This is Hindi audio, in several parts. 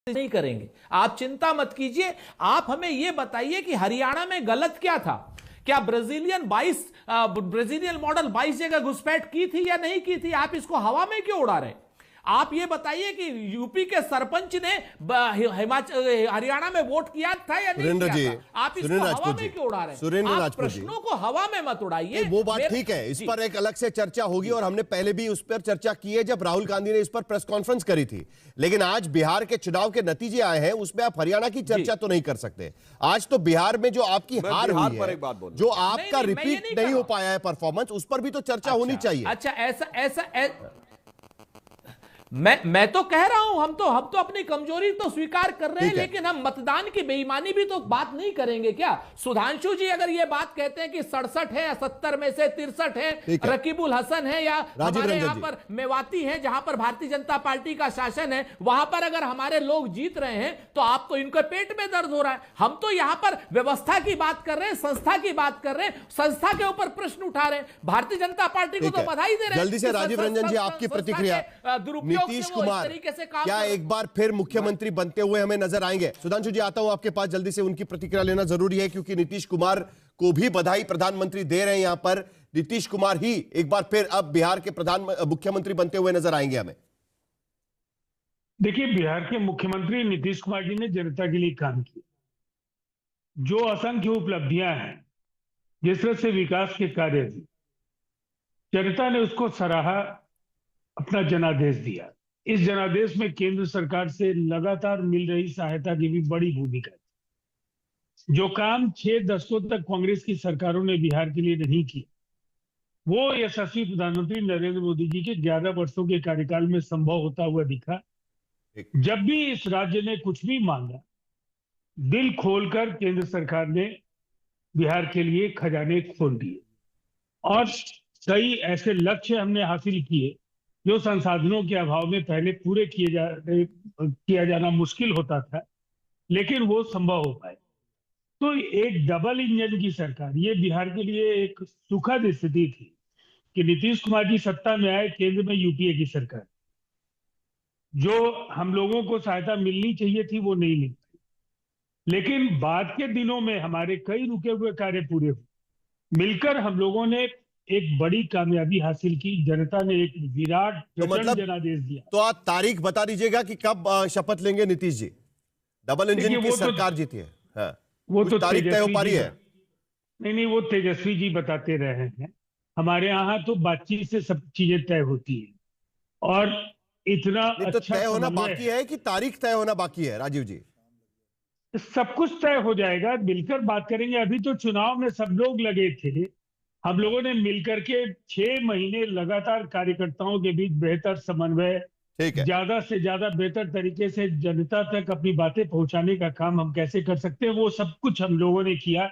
नहीं करेंगे, आप चिंता मत कीजिए। आप हमें यह बताइए कि हरियाणा में गलत क्या था? क्या ब्राजीलियन मॉडल 22 जगह घुसपैठ की थी या नहीं की थी? आप इसको हवा में क्यों उड़ा रहे? आप ये बताइए कि यूपी के सरपंच ने हरियाणा में वोट किया था या नहीं किया था? आप इसको हवा में क्यों उड़ा रहे हैं? आप प्रश्नों को हवा में मत उड़ाइए। वो बात ठीक है, इस पर एक अलग से चर्चा होगी और हमने पहले भी उस पर चर्चा की है जब राहुल गांधी ने इस पर प्रेस कॉन्फ्रेंस करी थी। लेकिन आज बिहार के चुनाव के नतीजे आए हैं, उसमें आप हरियाणा की चर्चा तो नहीं कर सकते। आज तो बिहार में जो आपकी हार हुई है, जो आपका रिपीट नहीं हो पाया है परफॉर्मेंस, उस पर भी तो चर्चा होनी चाहिए। अच्छा, ऐसा मैं तो कह रहा हूं, हम तो अपनी कमजोरी तो स्वीकार कर रहे हैं, लेकिन हम मतदान की बेईमानी भी तो बात नहीं करेंगे क्या? सुधांशु जी अगर ये बात कहते हैं कि 67 है या 70 में से 63 है, रकीबुल हसन है या हमारे यहां पर मेवाती है जहां पर भारतीय जनता पार्टी का शासन है, वहां पर अगर हमारे लोग जीत रहे हैं तो आपको इनके पेट में दर्द हो रहा है। हम तो यहां पर व्यवस्था की बात कर रहे हैं, संस्था की बात कर रहे हैं, संस्था के ऊपर प्रश्न उठा रहे हैं। भारतीय जनता पार्टी को तो बधाई दे रहे हैं। जल्दी से राजीव रंजन जी आपकी प्रतिक्रिया। नीतीश कुमार क्या एक बार फिर मुख्यमंत्री बनते हुए हमें नजर आएंगे? सुधांशु जी आता हूं आपके पास, जल्दी से उनकी प्रतिक्रिया लेना जरूरी है क्योंकि नीतीश कुमार को भी बधाई प्रधानमंत्री दे रहे हैं। यहां पर नीतीश कुमार ही एक बार फिर अब बिहार के मुख्यमंत्री बनते हुए नजर आएंगे हमें। देखिए, बिहार के मुख्यमंत्री नीतीश कुमार जी ने जनता के लिए काम किया। जो असंख्य उपलब्धियां हैं, जिस तरह से विकास के कार्य, जनता ने उसको सराहा, अपना जनादेश दिया। इस जनादेश में केंद्र सरकार से लगातार मिल रही सहायता की भी बड़ी भूमिका है। जो काम 6 दशकों तक कांग्रेस की सरकारों ने बिहार के लिए नहीं किया, वो यशस्वी प्रधानमंत्री नरेंद्र मोदी जी के 11 वर्षों के कार्यकाल में संभव होता हुआ दिखा। जब भी इस राज्य ने कुछ भी मांगा, दिल खोलकर केंद्र सरकार ने बिहार के लिए खजाने खोल दिए और कई ऐसे लक्ष्य हमने हासिल किए जो संसाधनों के अभाव में पहले पूरे किया जाना मुश्किल होता था, लेकिन वो संभव हो पाए। तो एक डबल इंजन की सरकार, ये बिहार के लिए एक सुखद स्थिति थी कि नीतीश कुमार जी सत्ता में आए, केंद्र में यूपीए की सरकार, जो हम लोगों को सहायता मिलनी चाहिए थी वो नहीं मिल पाई। लेकिन बाद के दिनों में हमारे कई रुके हुए कार्य पूरे हुए, मिलकर हम लोगों ने एक बड़ी कामयाबी हासिल की। जनता ने एक विराट जनादेश दिया। तो आप तारीख बता दीजिएगा कि कब शपथ लेंगे नीतीश जी? डबल इंजन की सरकार जीती है, हाँ। वो तो तारीख तय हो पा रही है? नहीं, वो तेजस्वी जी बताते रहे हैं। हमारे यहाँ तो बातचीत से सब चीजें तय होती है और इतना तो तय होना बाकी है कि तारीख तय होना बाकी है? राजीव जी, सब कुछ तय हो जाएगा, मिलकर बात करेंगे। अभी तो चुनाव में सब लोग लगे थे, हम लोगों ने मिलकर के 6 महीने लगातार कार्यकर्ताओं के बीच बेहतर समन्वय, ज्यादा से ज्यादा बेहतर तरीके से जनता तक अपनी बातें पहुंचाने का काम हम कैसे कर सकते हैं, वो सब कुछ हम लोगों ने किया।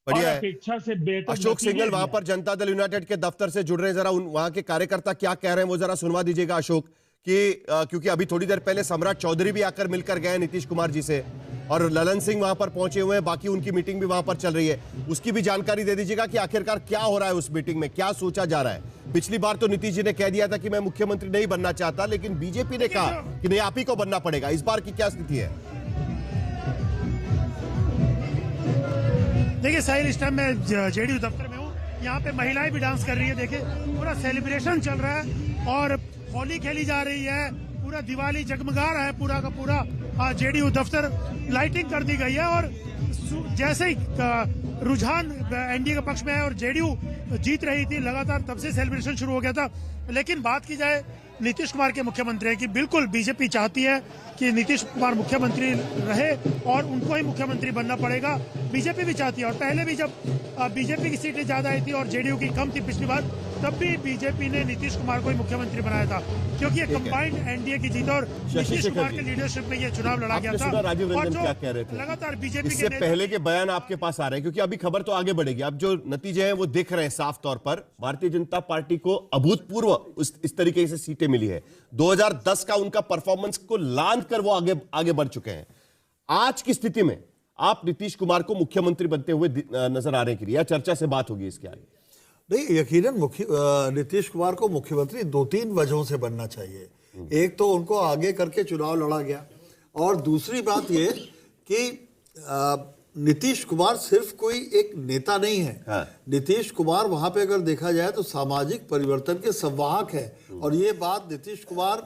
और अपेक्षा से बेहतर। अशोक सिंघल वहां पर जनता दल यूनाइटेड के दफ्तर से जुड़ रहे हैं, जरा वहां के कार्यकर्ता क्या कह रहे हैं वो जरा सुनवा दीजिएगा अशोक, कि क्योंकि अभी थोड़ी देर पहले सम्राट चौधरी भी आकर मिलकर गए नीतीश कुमार जी से और ललन सिंह वहां पर पहुंचे हुए हैं, बाकी उनकी मीटिंग भी वहां पर चल रही है। उसकी भी जानकारी दे दीजिएगा कि आखिरकार क्या हो रहा है उस मीटिंग में, क्या सोचा जा रहा है। पिछली बार तो नीतीश जी ने कह दिया था कि मैं मुख्यमंत्री नहीं बनना चाहता, लेकिन बीजेपी ने कहा कि नहीं, आप ही को बनना पड़ेगा। इस बार की क्या स्थिति है? देखिए साहिल, इस टाइम मैं जेडीयू दफ्तर में हूँ, यहाँ पे महिलाएं भी डांस कर रही है। देखिए पूरा सेलिब्रेशन चल रहा है और होली खेली जा रही है, पूरा दिवाली जगमगा रहा है, पूरा का पूरा जेडीयू दफ्तर लाइटिंग कर दी गई है। और जैसे ही रुझान एनडीए के पक्ष में है और जेडीयू जीत रही थी लगातार, तब से सेलिब्रेशन शुरू हो गया था। लेकिन बात की जाए नीतीश कुमार के मुख्यमंत्री है कि बिल्कुल बीजेपी चाहती है कि नीतीश कुमार मुख्यमंत्री रहे और उनको ही मुख्यमंत्री बनना पड़ेगा। बीजेपी भी चाहती है और पहले भी जब बीजेपी की सीटें ज्यादा आई थी और जेडीयू की कम थी पिछली बार, तब भी बीजेपी ने नीतीश कुमार को ही मुख्यमंत्री बनाया था, क्योंकि ये कंबाइंड एनडीए की जीत और नीतीश कुमार के लीडरशिप में ये चुनाव लड़ा गया था। राजीव रंजन क्या कह रहे थे? लगातार बीजेपी इससे पहले के बयान आपके पास आ रहे हैं, क्योंकि अभी खबर तो आगे बढ़ेगी। अब जो नतीजे हैं वो दिख रहे हैं साफ तौर पर। भारतीय जनता पार्टी को अभूतपूर्व इस तरीके से सीटें मिली है। 2010 का उनका परफॉर्मेंस को लांघ कर वो आगे बढ़ चुके हैं। आज की स्थिति में आप नीतीश कुमार को मुख्यमंत्री बनते हुए नजर आ रहे हैं कि या चर्चा से बात होगी इसके आगे? नहीं, यकीनन नीतीश कुमार को मुख्यमंत्री 2-3 वजहों से बनना चाहिए। एक तो उनको आगे करके चुनाव लड़ा गया, और दूसरी बात ये कि नीतीश कुमार सिर्फ कोई एक नेता नहीं है। हाँ। नीतीश कुमार वहां पे अगर देखा जाए तो सामाजिक परिवर्तन के संवाहक है, और ये बात नीतीश कुमार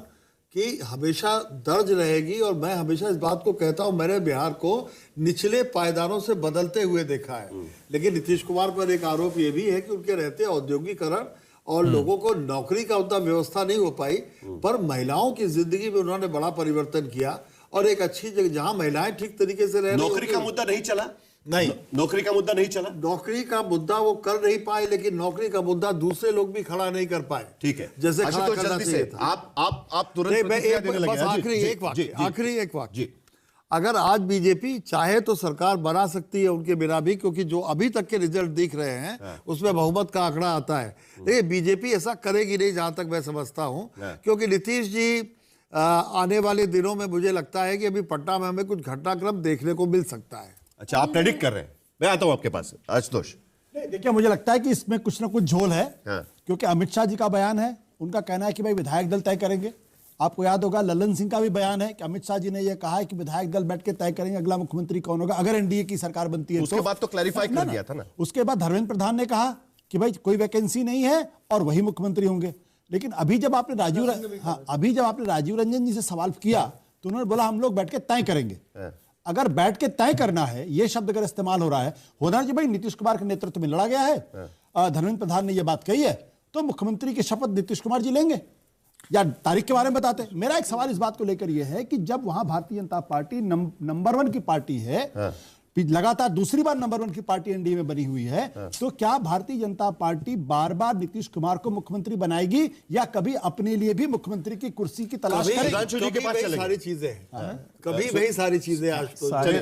की हमेशा दर्ज रहेगी। और मैं हमेशा इस बात को कहता हूं, मैंने बिहार को निचले पायदानों से बदलते हुए देखा है। लेकिन नीतीश कुमार पर एक आरोप ये भी है कि उनके रहते औद्योगिकरण और लोगों को नौकरी का उतना व्यवस्था नहीं हो पाई, पर महिलाओं की जिंदगी में उन्होंने बड़ा परिवर्तन किया और एक अच्छी जगह जहां महिलाएं ठीक तरीके से रह रही। नौकरी का मुद्दा नहीं चला, नहीं नौकरी का मुद्दा नहीं चला, नौकरी का मुद्दा वो कर नहीं पाए, लेकिन नौकरी का मुद्दा दूसरे लोग भी खड़ा नहीं कर पाए। ठीक है, जैसे खड़ा आशुतोष करना जल्दी चाहिए से था। आप तुरंत नहीं, मैं प्रतिक्रिया देने लगे। बस हाँ, जी, आखिरी जी, एक वाक्य, जी, जी, आखिरी एक वाक्य। जी। अगर आज बीजेपी चाहे तो सरकार बना सकती है उनके बिना भी, क्योंकि जो अभी तक के रिजल्ट दिख रहे हैं उसमें बहुमत का आंकड़ा आता है। लेकिन बीजेपी ऐसा करेगी नहीं, जहां तक मैं समझता हूं, क्योंकि नीतीश जी आने वाले दिनों में मुझे लगता है कि अभी पटना में हमें कुछ घटनाक्रम देखने को मिल सकता है। अच्छा, आप प्रेडिक्ट कर रहे हैं, मैं आता हूं आपके पास। आशुतोष, देखिए, मुझे लगता है कि इसमें कुछ ना कुछ झोल है। हाँ। क्योंकि अमित शाह जी का बयान है, उनका कहना है कि भाई विधायक दल तय करेंगे। आपको याद होगा ललन सिंह का भी बयान है कि अमित शाह जी ने यह कहा है कि विधायक दल बैठ के तय करेंगे अगला मुख्यमंत्री कौन होगा अगर एनडीए की सरकार बनती है। उसके बाद तो क्लैरिफाई कर दिया था ना। उसके बाद धर्मेंद्र प्रधान ने कहा कि भाई कोई वैकेंसी नहीं है और वही मुख्यमंत्री होंगे। लेकिन अभी जब आपने राजीव रंजन जी से सवाल किया तो उन्होंने बोला हम लोग बैठ के तय करेंगे। अगर बैठ के तय करना है, ये शब्द अगर इस्तेमाल हो रहा है, होना जी भाई नीतीश कुमार के नेतृत्व में लड़ा गया है, धर्मेंद्र प्रधान ने यह बात कही है, तो मुख्यमंत्री की शपथ नीतीश कुमार जी लेंगे या तारीख के बारे में बताते हैं। मेरा एक सवाल इस बात को लेकर यह है कि जब वहां भारतीय जनता पार्टी नंबर 1 की पार्टी है, लगातार दूसरी बार नंबर 1 की पार्टी एनडीए में बनी हुई है, तो क्या भारतीय जनता पार्टी बार बार नीतीश कुमार को मुख्यमंत्री बनाएगी या कभी अपने लिए भी मुख्यमंत्री की कुर्सी की तलाश करेगी? सारी चीजें कभी वही सारी चीजें। आज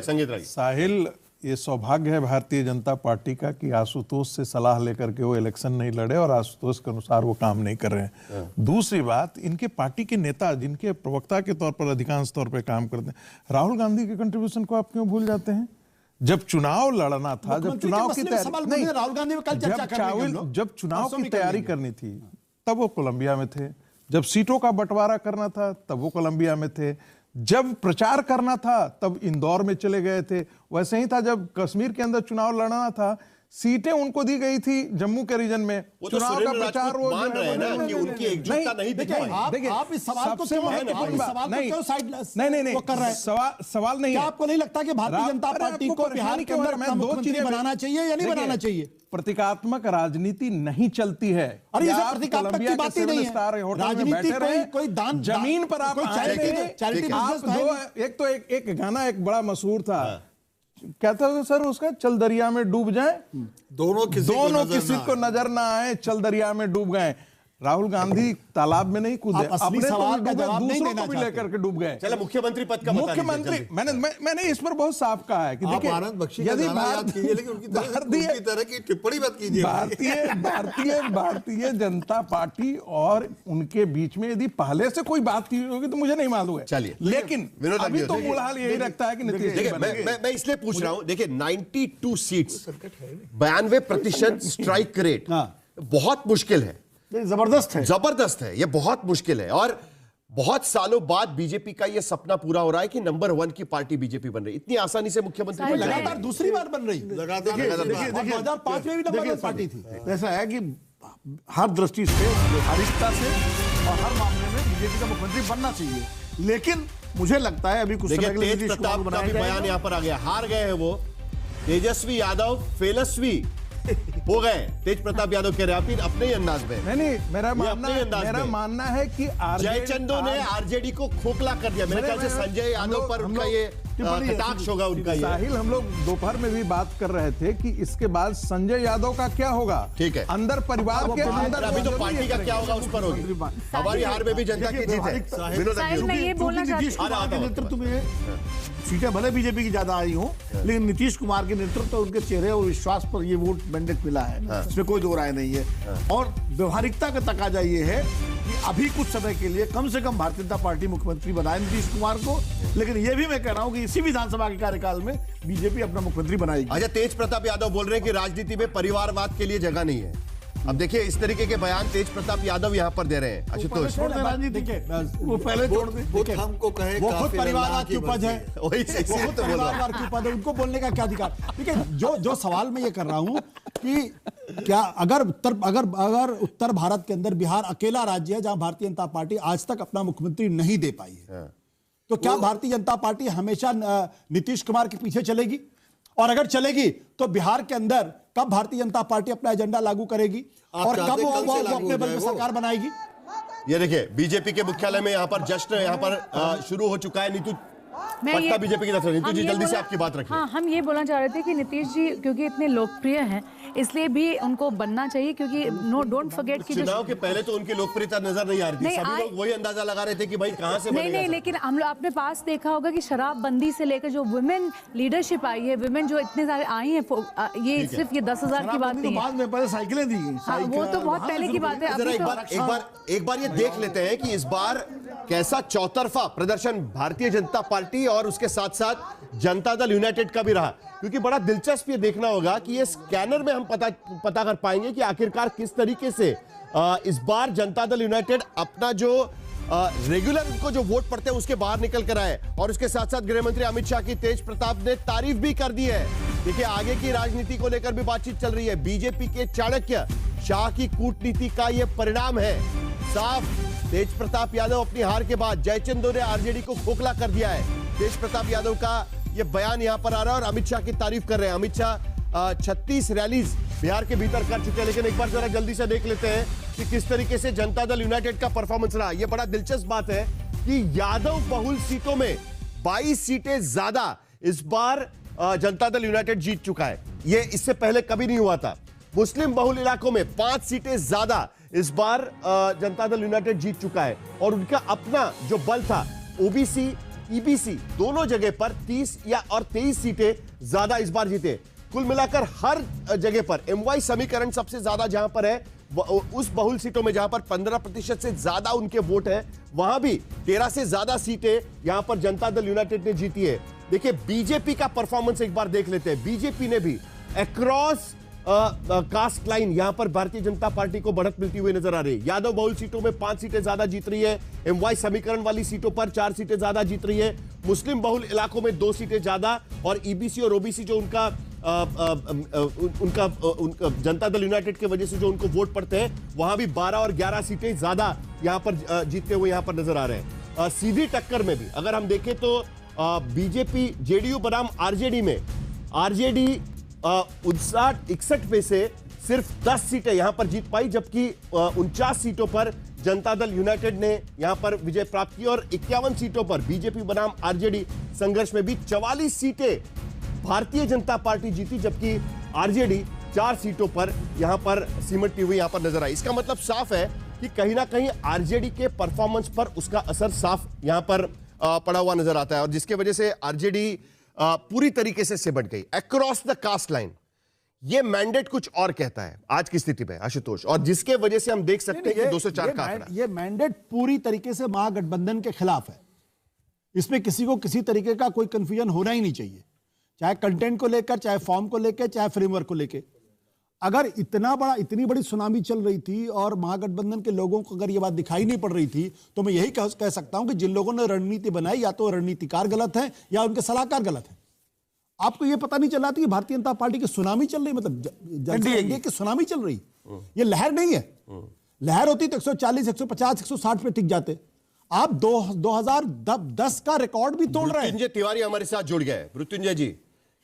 संगीत साहिल, ये सौभाग्य है भारतीय जनता पार्टी का कि आशुतोष से सलाह लेकर के वो इलेक्शन नहीं लड़े और आशुतोष के अनुसार वो काम नहीं कर रहे हैं। दूसरी बात, इनके पार्टी के नेता जिनके प्रवक्ता के तौर पर अधिकांश तौर पर काम करते हैं, राहुल गांधी के कंट्रीब्यूशन को आप क्यों भूल जाते हैं? जब चुनाव लड़ना था, जब चुनाव की तैयारी नहीं, राहुल गांधी जब चुनाव की तैयारी करनी थी तब वो कोलंबिया में थे, जब सीटों का बंटवारा करना था तब वो कोलंबिया में थे, जब प्रचार करना था तब इंदौर में चले गए थे। वैसे ही था जब कश्मीर के अंदर चुनाव लड़ना था, सीटें उनको दी गई थी जम्मू के रीजन में, चुनाव का प्रचार वो मान रहे हैं ना कि उनकी एकजुटता नहीं दिखाई। देखिए, आप इस सवाल को नहीं कर रहे हैं। सवाल नहीं है। आपको नहीं लगता कि भारतीय जनता पार्टी को बिहार के अंदर अपना मुख्यमंत्री बनाना चाहिए या नहीं बनाना चाहिए? प्रतीकात्मक राजनीति नहीं चलती है। अरे ये प्रतीकात्मक की बात ही नहीं है। राजनीति कोई दान, जमीन पर आप चैरिटी एक तो एक गाना एक बड़ा मशहूर था, कहता था सर उसका, चल दरिया में डूब जाए दोनों किसी को नजर ना आए, चल दरिया में डूब गए। राहुल गांधी तालाब में नहीं कूदे, अपने सवाल का जवाब नहीं दूसरों देना को भी लेकर के डूब गए। चलो मुख्यमंत्री पद का मुख्यमंत्री मैंने इस पर बहुत साफ कहा है कि देखिए, यदि टिप्पणी मत कीजिए। भारतीय जनता पार्टी और उनके बीच में यदि पहले से कोई बात की होगी तो मुझे नहीं मालूम है। चलिए, लेकिन अभी तो मूलहाल यही रखता है कि नीतीश। मैं इसलिए पूछ रहा हूं, देखिए 92 सीट्स, 92% स्ट्राइक रेट बहुत मुश्किल है, जबरदस्त है, ये बहुत मुश्किल है। और बहुत सालों बाद बीजेपी का ये सपना पूरा हो रहा है कि नंबर 1 की पार्टी बीजेपी बन रही है। इतनी आसानी से मुख्यमंत्री बन लगातार दूसरी बार बन रही, लगातार 2005 में भी नंबर 1 पार्टी थी। ऐसा है कि हर दृष्टि से, व्यवहारिकता से और हर मामले में बीजेपी का मुख्यमंत्री बनना चाहिए। लेकिन मुझे लगता है अभी कुछ समय के लिए तेज प्रताप का भी बयान यहां पर आ गया, हार गए हैं वो। तेजस्वी यादव फेलस्वी हो गए। तेज प्रताप यादव कह रहे हैं अपने ही अंदाज में। नहीं, मेरा मानना है कि जयचंदो ने आरजेडी को खोखला कर दिया। मेरे ख्याल से संजय यादव पर उनका ये कटाक्ष होगा उनका। ये साहिल, हम लोग दोपहर में भी बात कर रहे थे कि इसके बाद संजय यादव का क्या होगा। ठीक है, अंदर परिवार के अंदर अभी तो पार्टी का क्या होगा उस पर होगी। हमारी हार में भी जनता की जीत है। नेतृत्व में सीटें भले बीजेपी की ज्यादा आई हो, लेकिन नीतीश कुमार के नेतृत्व, उनके चेहरे और विश्वास पर ये वोट मैंडेट मिला है, इसमें कोई दो राय नहीं है। और व्यवहारिकता का तकाजा ये है कि अभी कुछ समय के लिए कम से कम भारतीय जनता पार्टी मुख्यमंत्री बनाए नीतीश कुमार को। लेकिन ये भी मैं कह रहा हूं कि इसी विधानसभा के कार्यकाल में बीजेपी अपना मुख्यमंत्री बनाएगी। अच्छा, तेज प्रताप यादव बोल रहे हैं कि राजनीति में परिवारवाद के लिए जगह नहीं है। अब देखिए इस तरीके के बयान तेज प्रताप यादव यहाँ पर दे रहे हैं आशुतोष। वो पहले छोड़ दे, खुद हमको कहे वो खुद काफिर परिवारवाद अल्लाह की उपज है, वही वो खुद परिवारवाद की उपज है, उनको बोलने का क्या अधिकार? ठीक है, जो सवाल मैं ये कर रहा हूं कि क्या अगर उत्तर भारत के अंदर बिहार अकेला राज्य है जहां भारतीय जनता पार्टी आज तक अपना मुख्यमंत्री नहीं दे पाई है, तो क्या भारतीय जनता पार्टी हमेशा नीतीश कुमार के पीछे चलेगी? और अगर चलेगी तो बिहार के अंदर कब भारतीय जनता पार्टी अपना एजेंडा लागू करेगी और कब वो अपने बल में सरकार बनाएगी? ये देखिए बीजेपी के मुख्यालय में यहाँ पर जश्न यहाँ पर शुरू हो चुका है। नीतू पट्टा बीजेपी की तरफ से, नीतू जी जल्दी से आपकी बात रखिए। हाँ, हम ये बोलना चाह रहे थे कि नीतीश जी क्योंकि इतने लोकप्रिय हैं इसलिए भी उनको बनना चाहिए, क्योंकि डोंट फॉरगेट कि चुनाव के पहले तो उनकी लोकप्रियता नजर नहीं आ रही थी, सभी लोग वही अंदाजा लगा रहे थे कि भाई कहां से बनेगा। नहीं, लेकिन हम लोग आपने पास देखा होगा कि शराबबंदी से लेकर जो वुमेन लीडरशिप आई है, वुमेन जो इतने सारे आई हैं, ये सिर्फ ये 10,000 की बात नहीं है, बाद में पहले साइकिलें दी, वो तो बहुत पहले की बात है। एक बार ये देख लेते हैं कि इस बार कैसा चौतरफा प्रदर्शन भारतीय जनता पार्टी और उसके साथ साथ जनता दल यूनाइटेड का भी रहा, क्योंकि बड़ा दिलचस्प ये देखना होगा कि ये स्कैनर में हम पता कर पाएंगे कि आखिरकार किस तरीके से इस बार जनता दल यूनाइटेड अपना जो रेगुलर उनको जो वोट पड़ते हैं उसके बाहर निकल कर आए। और उसके साथ साथ गृह मंत्री अमित शाह की तेज प्रताप ने तारीफ भी कर दी है। देखिए आगे की राजनीति को लेकर भी बातचीत चल रही है। बीजेपी के चाणक्य शाह की कूटनीति का यह परिणाम है साफ। तेज प्रताप यादव अपनी हार के बाद जयचंदो ने आरजेडी को खोखला कर दिया है। तेज प्रताप यादव का यह बयान यहां पर आ रहा है और अमित शाह की तारीफ कर रहे हैं। अमित शाह 36 रैलीज बिहार के भीतर कर चुके हैं, लेकिन एक बार जरा जल्दी से देख लेते हैं कि किस तरीके से जनता दल यूनाइटेड का परफॉर्मेंस रहा। यह बड़ा दिलचस्प बात है कि यादव बहुल सीटों में 22 सीटें ज्यादा इस बार जनता दल यूनाइटेड जीत चुका है। यह इससे पहले कभी नहीं हुआ था। मुस्लिम बहुल इलाकों में 5 सीटें ज्यादा इस बार जनता दल यूनाइटेड जीत चुका है और उनका अपना जो बल था ओबीसी ईबीसी दोनों जगह पर 30 या और 23 सीटें ज्यादा इस बार जीते। कुल मिलाकर हर जगह पर एमवाई समीकरण सबसे ज्यादा जहां पर है उस बहुल सीटों में जहां पर 15% से ज्यादा उनके वोट है, वहां भी 13 से ज्यादा सीटें यहां पर जनता दल यूनाइटेड ने जीती है। देखिए बीजेपी का परफॉर्मेंस एक बार देख लेते हैं। बीजेपी ने भी अक्रॉस कास्ट लाइन यहां पर भारतीय जनता पार्टी को बढ़त मिलती हुई नजर आ रही है। यादव बहुल सीटों में 5 सीटें ज्यादा जीत रही है। एमवाई समीकरण वाली सीटों पर 4 सीटें ज्यादा जीत रही है। मुस्लिम बहुल इलाकों में 2 सीटें ज्यादा और ईबीसी और ओबीसी जो उनका जनता दल यूनाइटेड की वजह से जो उनको वोट पड़ते हैं वहां भी 12 और 11 सीटें ज्यादा यहां पर जीतते हुए यहां पर नजर आ रहे हैं। सीधी टक्कर में भी अगर हम देखें तो बीजेपी जेडीयू बनाम आरजेडी में आरजेडी 59-61 में से सिर्फ 10 सीटें यहां पर जीत पाई, जबकि 49 सीटों पर जनता दल यूनाइटेड ने यहां पर विजय प्राप्त की और 51 सीटों पर बीजेपी बनाम आरजेडी संघर्ष में भी 44 सीटें भारतीय जनता पार्टी जीती, जबकि आरजेडी 4 सीटों पर यहां पर सिमटती हुई यहां पर नजर आई। इसका मतलब साफ है कि कहीं ना कहीं आरजेडी के परफॉर्मेंस पर उसका असर साफ यहां पर पड़ा हुआ नजर आता है और जिसके वजह से आरजेडी पूरी तरीके से सिमट गई अक्रॉस द कास्ट लाइन। यह मैंडेट कुछ और कहता है आज की स्थिति में आशुतोष, और जिसके वजह से हम देख सकते हैं कि 204 का आंकड़ा। यह मैंडेट पूरी तरीके से महागठबंधन के खिलाफ है। इसमें किसी को किसी तरीके का कोई कंफ्यूजन होना ही नहीं चाहिए, चाहे कंटेंट को लेकर, चाहे फॉर्म को लेकर, चाहे फ्रेमवर्क को लेकर। अगर इतनी बड़ी सुनामी चल रही थी और महागठबंधन के लोगों को अगर यह बात दिखाई नहीं पड़ रही थी, तो मैं यही कह सकता हूं कि जिन लोगों ने रणनीति बनाई या तो रणनीतिकार गलत है या उनके सलाहकार गलत है। आपको यह पता नहीं चल रहा था कि भारतीय जनता पार्टी की सुनामी चल रही, मतलब एनडीए की सुनामी चल रही। यह लहर नहीं है। लहर होती तो 140, 150, 160 पे टिक जाते। आप 2010 का रिकॉर्ड भी तोड़ रहे हैं। मृत्युंजय तिवारी हमारे साथ जुड़ गए। मृत्युंजय जी,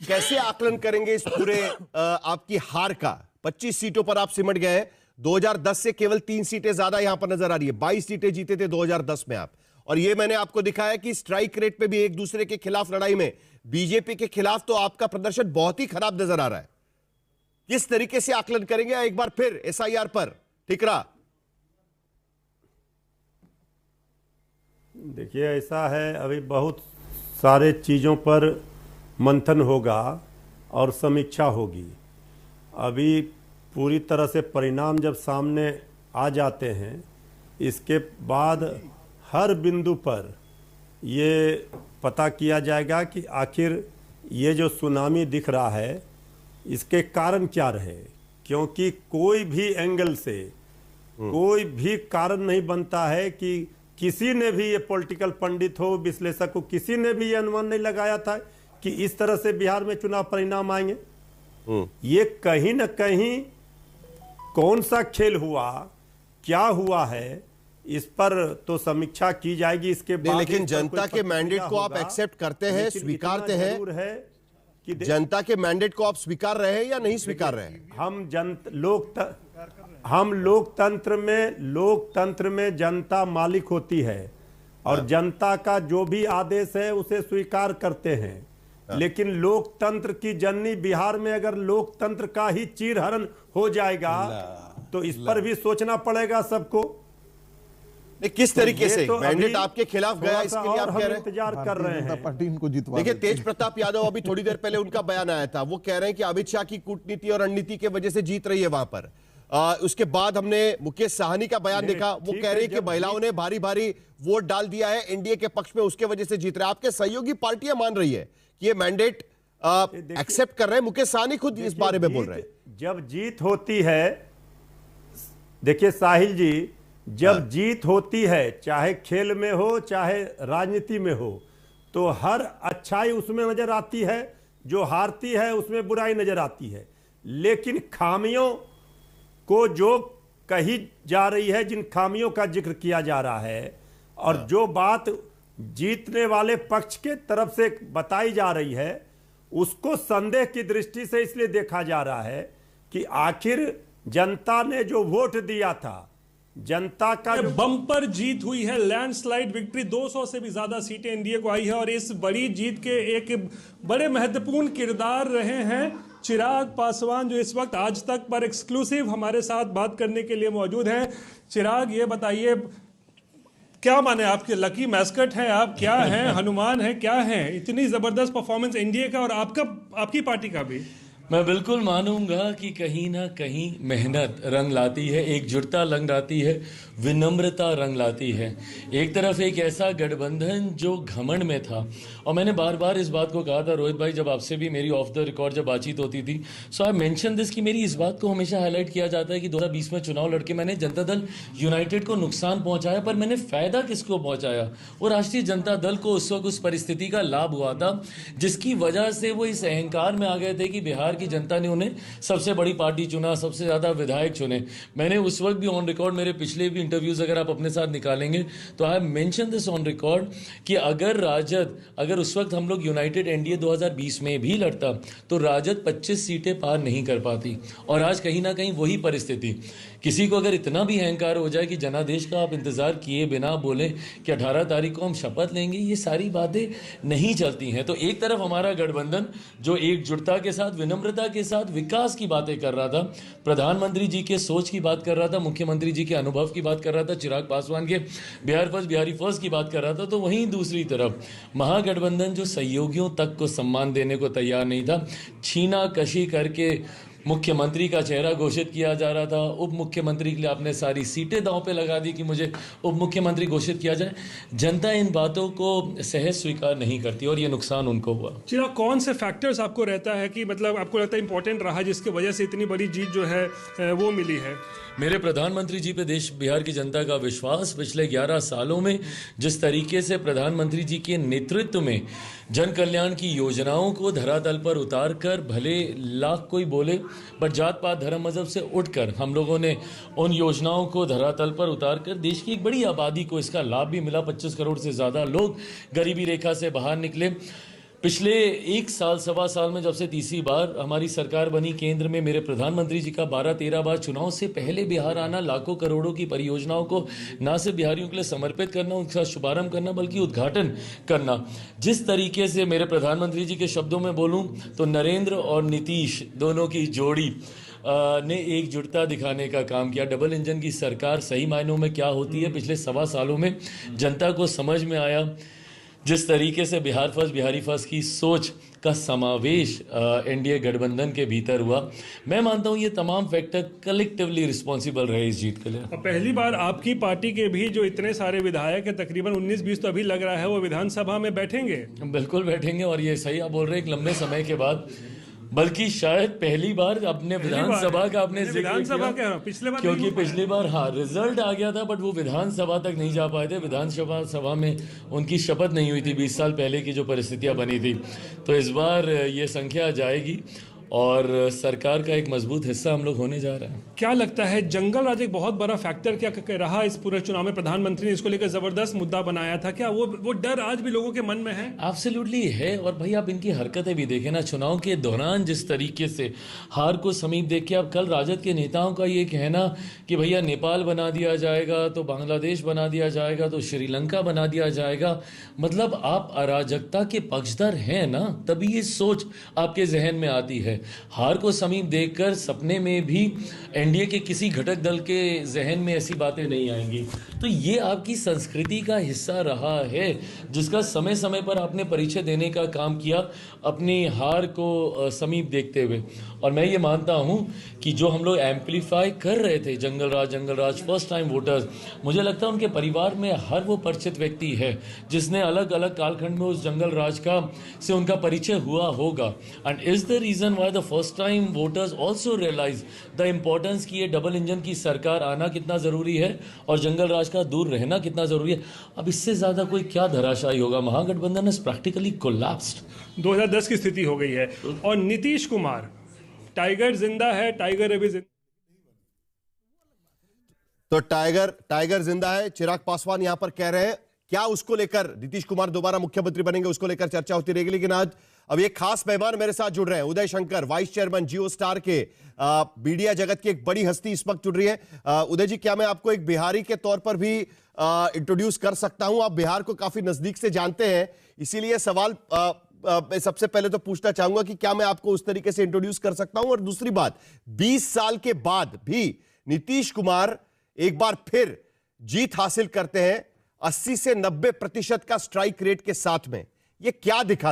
कैसे आकलन करेंगे इस पूरे आपकी हार का? 25 सीटों पर आप सिमट गए। 2010 से केवल 3 सीटें ज्यादा यहां पर नजर आ रही है। 22 सीटें जीते थे 2010 में आप, और ये मैंने आपको दिखाया कि स्ट्राइक रेट पे भी एक दूसरे के खिलाफ लड़ाई में बीजेपी के खिलाफ तो आपका प्रदर्शन बहुत ही खराब नजर आ रहा है। किस तरीके से आकलन करेंगे एक बार फिर एसआईआर पर? ठीक रहा? देखिए ऐसा है, अभी बहुत सारे चीज़ों पर मंथन होगा और समीक्षा होगी। अभी पूरी तरह से परिणाम जब सामने आ जाते हैं, इसके बाद हर बिंदु पर ये पता किया जाएगा कि आखिर ये जो सुनामी दिख रहा है इसके कारण क्या रहे, क्योंकि कोई भी एंगल से कोई भी कारण नहीं बनता है कि किसी ने भी, ये पॉलिटिकल पंडित हो, विश्लेषक हो, किसी ने भी ये अनुमान नहीं लगाया था कि इस तरह से बिहार में चुनाव परिणाम आएंगे। ये कहीं ना कहीं कौन सा खेल हुआ, क्या हुआ है, इस पर तो समीक्षा की जाएगी इसके बाद। लेकिन जनता के मैंडेट को आप एक्सेप्ट करते हैं, स्वीकारते हैं कि जनता के मैंडेट को आप स्वीकार रहे हैं या नहीं स्वीकार रहे हैं? हम लोकतंत्र में जनता मालिक होती है और जनता का जो भी आदेश है उसे स्वीकार करते हैं। लेकिन लोकतंत्र की जननी बिहार में अगर लोकतंत्र का ही चीरहरण हो जाएगा तो इस पर भी सोचना पड़ेगा सबको। किस तरीके से तो मैंडेट आपके खिलाफ गया, इसके लिए आप कह रहे हैं? इंतजार कर रहे हैं पार्टी इनको जितवा। देखिए, तेज प्रताप यादव अभी थोड़ी देर पहले उनका बयान आया था, वो कह रहे हैं कि अमित शाह की कूटनीति और रणनीति के वजह से जीत रही है वहां पर। उसके बाद हमने मुकेश साहनी का बयान देखा, वो कह रहे हैं कि महिलाओं ने भारी भारी वोट डाल दिया है एनडीए के पक्ष में, उसके वजह से जीत रहे हैं। आपके सहयोगी पार्टियां मान रही है कि ये मैंडेट एक्सेप्ट कर रहे हैं। मुकेश साहनी खुद इस बारे में बोल रहे हैं। जब जीत होती है, देखिए साहिल जी, जब जीत होती है, चाहे खेल में हो चाहे राजनीति में हो, तो हर अच्छाई उसमें नजर आती है, जो हारती है उसमें बुराई नजर आती है। लेकिन खामियों को जो कही जा रही है, जिन खामियों का जिक्र किया जा रहा है, और जो बात जीतने वाले पक्ष के तरफ से बताई जा रही है, उसको संदेह की दृष्टि से इसलिए देखा जा रहा है कि आखिर जनता ने जो वोट दिया था, जनता का बम्पर जीत हुई है, लैंडस्लाइड विक्ट्री, 200 से भी ज्यादा सीटें एनडीए को आई है। और इस बड़ी जीत के एक बड़े महत्वपूर्ण किरदार रहे हैं चिराग पासवान, जो इस वक्त आज तक पर एक्सक्लूसिव हमारे साथ बात करने के लिए मौजूद हैं। चिराग, ये बताइए, क्या माने, आपके लकी मैस्कट हैं आप, क्या हैं, हनुमान हैं, क्या हैं? इतनी जबरदस्त परफॉर्मेंस एनडीए का और आपकी पार्टी का भी। मैं बिल्कुल मानूंगा कि कहीं ना कहीं मेहनत रंग लाती है, एकजुटता रंग लाती है, विनम्रता रंग लाती है। एक तरफ एक ऐसा गठबंधन जो घमंड में था, और मैंने बार बार इस बात को कहा था रोहित भाई, जब आपसे भी मेरी ऑफ द रिकॉर्ड जब बातचीत होती थी, सो आई मेंशन दिस कि मेरी इस बात को हमेशा हाईलाइट किया जाता है कि 2020 में चुनाव लड़के मैंने जनता दल यूनाइटेड को नुकसान पहुंचाया, पर मैंने फायदा किसको पहुंचाया? वो राष्ट्रीय जनता दल को उस वक्त उस परिस्थिति का लाभ हुआ था, जिसकी वजह से वो इस अहंकार में आ गए थे कि बिहार की जनता ने उन्हें सबसे बड़ी पार्टी चुना, सबसे ज्यादा विधायक चुने। मैंने उस वक्त भी ऑन रिकॉर्ड, मेरे पिछले भी इंटरव्यूज अगर आप अपने साथ निकालेंगे तो I mention this on record कि अगर राजद, अगर उस वक्त हम लोग यूनाइटेड एनडीए 2020 में भी लड़ता तो राजद 25 सीटें पार नहीं कर पाती। और आज कहीं ना कहीं वही परिस्थिति, किसी को अगर इतना भी अहंकार हो जाए कि जनादेश का आप इंतजार किए बिना बोले कि 18 तारीख को हम शपथ लेंगे, ये सारी बातें नहीं चलती हैं। तो एक तरफ हमारा गठबंधन जो एकजुटता के साथ, विनम्रता के साथ विकास की बातें कर रहा था, प्रधानमंत्री जी के सोच की बात कर रहा था, मुख्यमंत्री जी के अनुभव की बात कर रहा था, चिराग पासवान के बिहार फर्स्ट बिहारी फर्स्ट की बात कर रहा था, तो वहीं दूसरी तरफ महागठबंधन जो सहयोगियों तक को सम्मान देने को तैयार नहीं था, छीना कशी करके मुख्यमंत्री का चेहरा घोषित किया जा रहा था, उप मुख्यमंत्री के लिए आपने सारी सीटें दांव पे लगा दी कि मुझे उप मुख्यमंत्री घोषित किया जाए। जनता इन बातों को सहज स्वीकार नहीं करती और ये नुकसान उनको हुआ। चिराग, कौन से फैक्टर्स आपको रहता है कि मतलब आपको लगता है इंपॉर्टेंट रहा जिसकी वजह से इतनी बड़ी जीत जो है वो मिली है? मेरे प्रधानमंत्री जी पे देश बिहार की जनता का विश्वास, पिछले 11 सालों में जिस तरीके से प्रधानमंत्री जी के नेतृत्व में जन कल्याण की योजनाओं को धरातल पर उतार कर, भले लाख कोई बोले पर जात पात धर्म मजहब से उठकर हम लोगों ने उन योजनाओं को धरातल पर उतार कर देश की एक बड़ी आबादी को इसका लाभ भी मिला। 25 करोड़ से ज़्यादा लोग गरीबी रेखा से बाहर निकले। पिछले 1 साल सवा साल में जब से तीसरी बार हमारी सरकार बनी केंद्र में, मेरे प्रधानमंत्री जी का 12-13 बार चुनाव से पहले बिहार आना, लाखों करोड़ों की परियोजनाओं को न सिर्फ बिहारियों के लिए समर्पित करना, उनका शुभारंभ करना, बल्कि उद्घाटन करना। जिस तरीके से मेरे प्रधानमंत्री जी के शब्दों में बोलूं तो नरेंद्र और नीतीश दोनों की जोड़ी ने एकजुटता दिखाने का काम किया। डबल इंजन की सरकार सही मायनों में क्या होती है, पिछले सवा सालों में जनता को समझ में आया। जिस तरीके से बिहार फर्स्ट बिहारी फर्स्ट की सोच का समावेश एनडीए गठबंधन के भीतर हुआ, मैं मानता हूं ये तमाम फैक्टर कलेक्टिवली रिस्पॉन्सिबल रहे इस जीत के लिए। पहली बार आपकी पार्टी के भी जो इतने सारे विधायक हैं, तकरीबन 19-20 तो अभी लग रहा है, वो विधानसभा में बैठेंगे? बिल्कुल बैठेंगे, और ये सही आप बोल रहे हैं, एक लंबे समय के बाद बल्कि शायद पहली बार अपने विधानसभा का आपने जिक्र विधानसभा किया, के पिछले बार क्योंकि नहीं हो पाया। पिछली बार हाँ रिजल्ट आ गया था, बट वो विधानसभा तक नहीं जा पाए थे। विधानसभा में उनकी शपथ नहीं हुई थी 20 साल पहले की जो परिस्थितियां बनी थी। तो इस बार ये संख्या जाएगी और सरकार का एक मजबूत हिस्सा हम लोग होने जा रहे हैं। क्या लगता है जंगल राज एक बहुत बड़ा फैक्टर क्या रहा इस पूरे चुनाव में? प्रधानमंत्री ने इसको लेकर जबरदस्त मुद्दा बनाया था, क्या वो डर आज भी लोगों के मन में है? एब्सोल्युटली है। और भाई आप इनकी हरकतें भी देखें ना, चुनाव के दौरान जिस तरीके से हार को समीप देख के, अब कल राजद के नेताओं का ये कहना कि भैया नेपाल बना दिया जाएगा, तो बांग्लादेश बना दिया जाएगा, तो श्रीलंका बना दिया जाएगा, मतलब आप अराजकता के पक्षधर हैं ना, तभी ये सोच आपके जहन में आती है। हार को समीप देखकर सपने में भी एनडीए के किसी घटक दल के जहन में ऐसी बातें नहीं आएंगी। तो ये आपकी संस्कृति का हिस्सा रहा है, जिसका समय समय पर आपने परिचय देने का काम किया अपनी हार को समीप देखते हुए। और मैं ये मानता हूं कि जो हम लोग एम्पलीफाई कर रहे थे जंगल राज फर्स्ट टाइम वोटर्स, मुझे लगता है उनके परिवार में हर वो परिचित व्यक्ति है जिसने अलग अलग कालखंड में उस जंगल राज का से उनका परिचय हुआ होगा। And is the reason why the first time voters also realise the importance कि ये डबल इंजन की सरकार आना कितना जरूरी है और जंगल राज का दूर रहना कितना जरूरी है। अब इससे ज्यादा कोई क्या धराशायी होगा? महागठबंधन इज प्रैक्टिकली कोलैप्स्ड। 2010 की स्थिति हो गई है। और नीतीश कुमार, टाइगर जिंदा है, टाइगर अभी जिंदा। तो टाइगर जिंदा है, चिराग पासवान यहां पर कह रहे हैं। क्या उसको लेकर नीतीश कुमार दोबारा मुख्यमंत्री बनेंगे, उसको लेकर चर्चा होती रहेगी। लेकिन आज अब एक खास मेहमान मेरे साथ जुड़ रहे हैं, उदय शंकर, वाइस चेयरमैन जियो स्टार के, मीडिया जगत की एक बड़ी हस्ती इस वक्त जुड़ रही है। उदय जी, क्या मैं आपको एक बिहारी के तौर पर भी इंट्रोड्यूस कर सकता हूं? आप बिहार को काफी नजदीक से जानते हैं, इसीलिए सवाल मैं सबसे पहले तो पूछना चाहूंगा कि क्या मैं आपको उस तरीके से इंट्रोड्यूस कर सकता हूं? और दूसरी बात, 20 साल के बाद भी नीतीश कुमार एक बार फिर जीत हासिल करते हैं 80 से 90% का स्ट्राइक रेट के साथ में, ये क्या दिखा